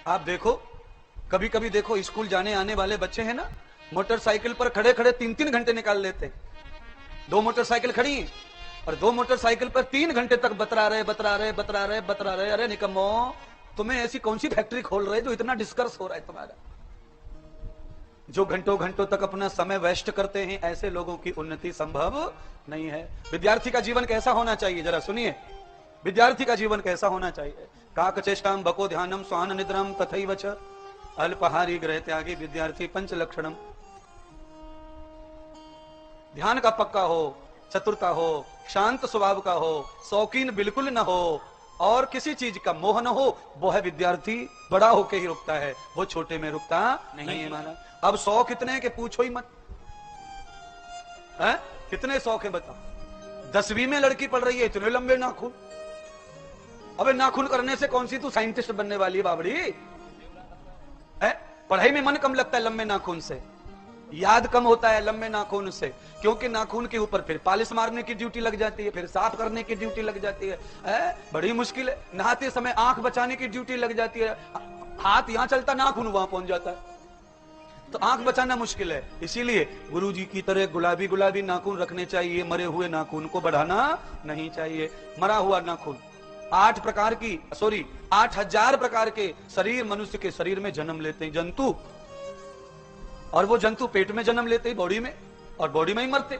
आप देखो, कभी कभी देखो स्कूल जाने आने वाले बच्चे हैं ना, मोटरसाइकिल पर खड़े खड़े 3-3 घंटे निकाल लेते। 2 मोटरसाइकिल खड़ी हैं और 2 मोटरसाइकिल पर 3 घंटे तक बतरा रहे। अरे निकम्मो, तुम्हें ऐसी कौन सी फैक्ट्री खोल रहे जो इतना डिस्कर्स हो रहा है तुम्हारा? जो घंटों घंटों तक अपना समय वेस्ट करते हैं, ऐसे लोगों की उन्नति संभव नहीं है। विद्यार्थी का जीवन कैसा होना चाहिए, जरा सुनिए। विद्यार्थी का जीवन कैसा होना चाहिए? काक चेष्टाम बको ध्यानम स्वान निद्रम तथैव च अल्पहारी ग्रह त्यागी विद्यार्थी पंच लक्षणम। ध्यान का पक्का हो, चतुरता हो, शांत स्वभाव का हो, शौकीन बिल्कुल न हो और किसी चीज का मोह न हो, वो है विद्यार्थी। बड़ा होके ही रुकता है, वो छोटे में रुकता नहीं है। माना अब शौक इतने के पूछो ही मत है? कितने शौक है बताओ। 10वीं में लड़की पढ़ रही है, इतने लंबे नाखून। अबे नाखून करने से कौन सी तू साइंटिस्ट बनने वाली है बाबड़ी है? पढ़ाई में मन कम लगता है लंबे नाखून से, याद कम होता है लंबे नाखून से, क्योंकि नाखून के ऊपर फिर पॉलिश मारने की ड्यूटी लग जाती है, फिर साफ करने की ड्यूटी लग जाती है? बड़ी मुश्किल है। नहाते समय आंख बचाने की ड्यूटी लग जाती है, हाथ यहां चलता नाखून वहां पहुंच जाता है, तो आंख बचाना मुश्किल है। इसीलिए गुरुजी की तरह गुलाबी गुलाबी नाखून रखने चाहिए, मरे हुए नाखून को बढ़ाना नहीं चाहिए। मरा हुआ नाखून 8 प्रकार की 8000 प्रकार के शरीर मनुष्य के शरीर में जन्म लेते हैं जंतु, और वो जंतु पेट में जन्म लेते हैं, बॉडी में, और बॉडी में ही मरते।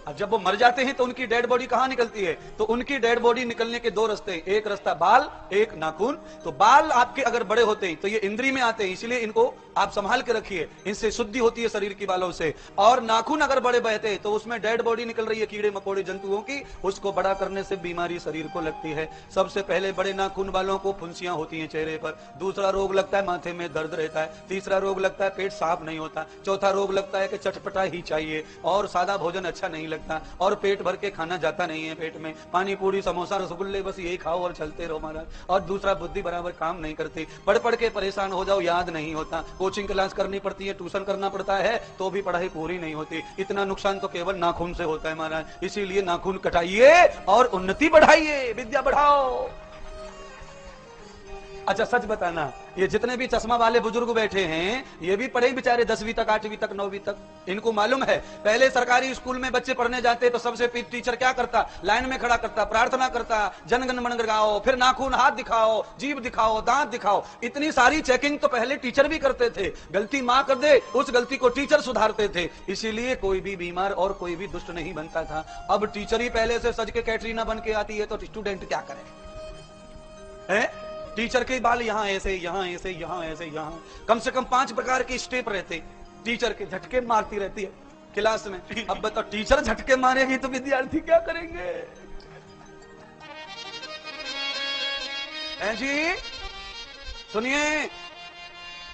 अब जब वो मर जाते हैं तो उनकी डेड बॉडी कहां निकलती है? तो उनकी डेड बॉडी निकलने के 2 रास्ते, एक रास्ता बाल, एक नाखून। तो बाल आपके अगर बड़े होते हैं तो ये इंद्री में आते हैं, इसलिए इनको आप संभाल के रखिए, इनसे शुद्धि होती है शरीर की बालों से। और नाखून अगर बड़े बहते हैं तो उसमें डेड बॉडी निकल रही है कीड़े मकोड़े जंतुओं की, उसको बड़ा करने से बीमारी शरीर को लगती है। सबसे पहले बड़े नाखून वालों को फुंसियां होती हैं चेहरे पर, दूसरा रोग लगता है माथे में दर्द रहता है, तीसरा रोग लगता है पेट साफ नहीं होता, चौथा रोग लगता है कि चटपटा ही चाहिए और सादा भोजन अच्छा नहीं लगता, और पेट भर के खाना जाता नहीं है पेट में, पानी पूरी समोसा रसगुल्ले बस यही खाओ और चलते रहो महाराज। और दूसरा बुद्धि बराबर काम नहीं करती, पढ़ पढ़ के परेशान हो जाओ, याद नहीं होता, कोचिंग क्लास करनी पड़ती है, ट्यूशन करना पड़ता है, तो भी पढ़ाई पूरी नहीं होती। इतना नुकसान तो केवल नाखून से होता है महाराज। इसीलिए नाखून कटाइए और उन्नति बढ़ाइए, विद्या बढ़ाओ। अच्छा सच बताना, ये जितने भी चश्मा वाले बुजुर्ग बैठे हैं, ये भी पढ़े बेचारे 10वीं तक, 8वीं तक, 9वीं तक। इनको मालूम है पहले सरकारी स्कूल में बच्चे पढ़ने जाते तो सबसे टीचर क्या करता? लाइन में खड़ा करता, प्रार्थना करता, जनगण मन गाओ, फिर नाखून हाथ दिखाओ, जीभ दिखाओ, दांत दिखाओ। इतनी सारी चेकिंग तो पहले टीचर भी करते थे। गलती मां कर दे, उस गलती को टीचर सुधारते थे, इसीलिए कोई भी बीमार और कोई भी दुष्ट नहीं बनता था। अब टीचर ही पहले से सज के कैटरीना बन के आती है तो स्टूडेंट क्या करे? टीचर के बाल यहाँ ऐसे, यहाँ ऐसे, यहाँ ऐसे, यहाँ कम से कम 5 प्रकार के स्टेप रहते, टीचर के झटके मारती रहती है क्लास में। अब बताओ टीचर झटके मारेगी तो विद्यार्थी क्या करेंगे? जी सुनिए,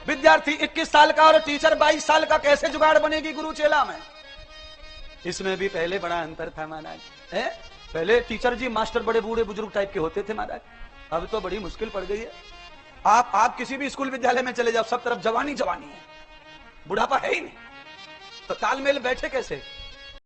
विद्यार्थी 21 साल का और टीचर 22 साल का कैसे जुगाड़ बनेगी गुरु चेला में? इसमें भी पहले बड़ा अंतर था महाराज। पहले टीचर जी मास्टर बड़े बूढ़े बुजुर्ग टाइप के होते थे महाराज, अब तो बड़ी मुश्किल पड़ गई है। आप किसी भी स्कूल विद्यालय में चले जाओ, सब तरफ जवानी जवानी है, बुढ़ापा है ही नहीं, तो तालमेल बैठे कैसे?